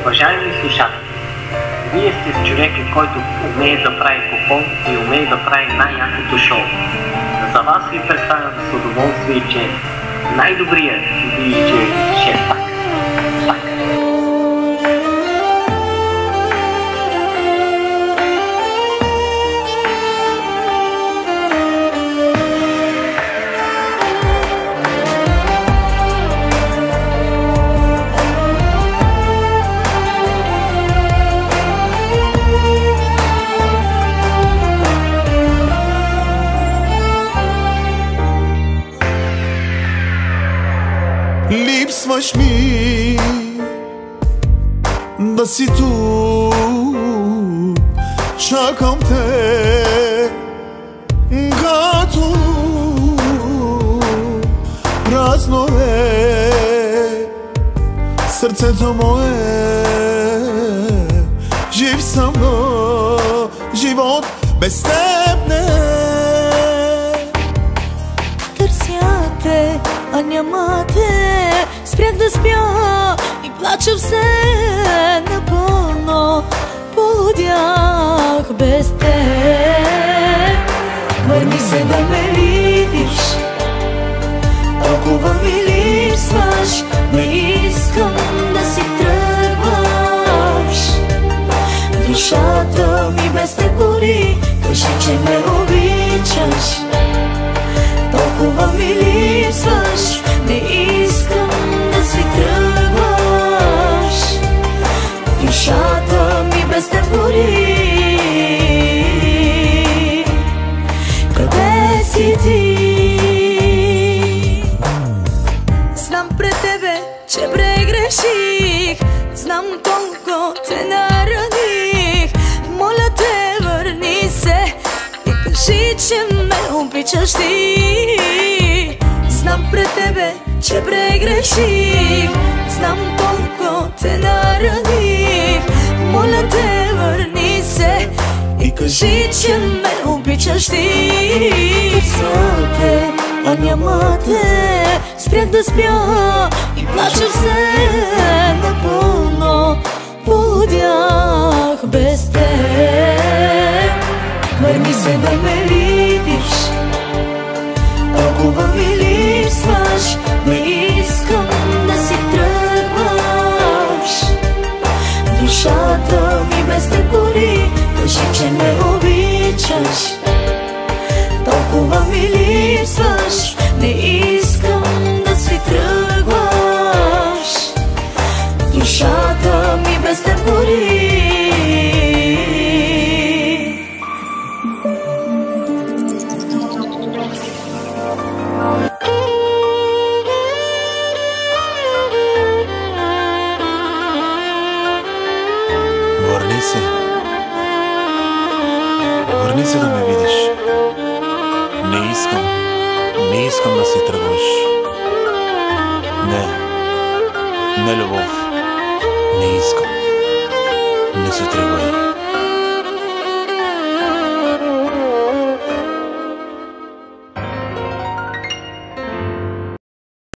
Уважаеми слушатели, вие сте с човека, който умее да прави купон и умее да прави най-якото шоу. За вас ви представям с удоволствие, че най-добрият диджей Шефак. Липсваш ми, да си тук, чакам те, като празно е сърцето мое. Жив съм, но живот без теб не. Търся те, а няма те. Спрях да спя и плача все напълно. Полудях без теб. Върни се да ме видиш, толкова ми липсваш. Не искам да си тръгваш. Душата ми без те гори. Кажи, че ме обичаш. Толкова ми липсваш. Не искам да си тръгваш. Душата ми без те гори. Къде си ти? Знам пред тебе, че прегреших. Знам колко те нараних. Моля те, върни се и кажи, че ме обичаш ти. Знам пред тебе, че прегреших. Знам колко те нараних. Моля те, върни се и кажи, че ме обичаш ти. Търся те, а няма те. Спрях да спя и плача все напълно. Полудях без теб. Върни се да ме видиш, толкова ми липсваш. Не искам да си тръгваш. Душата ми без те гори. Кажи, че ме обичаш. Толкова ми липсваш. Не искам да си тръгваш. Душата ми без те гори. Върни се да ме видиш. Не искам да си тръгваш. Не любов. Не искам. Не си тръгваш.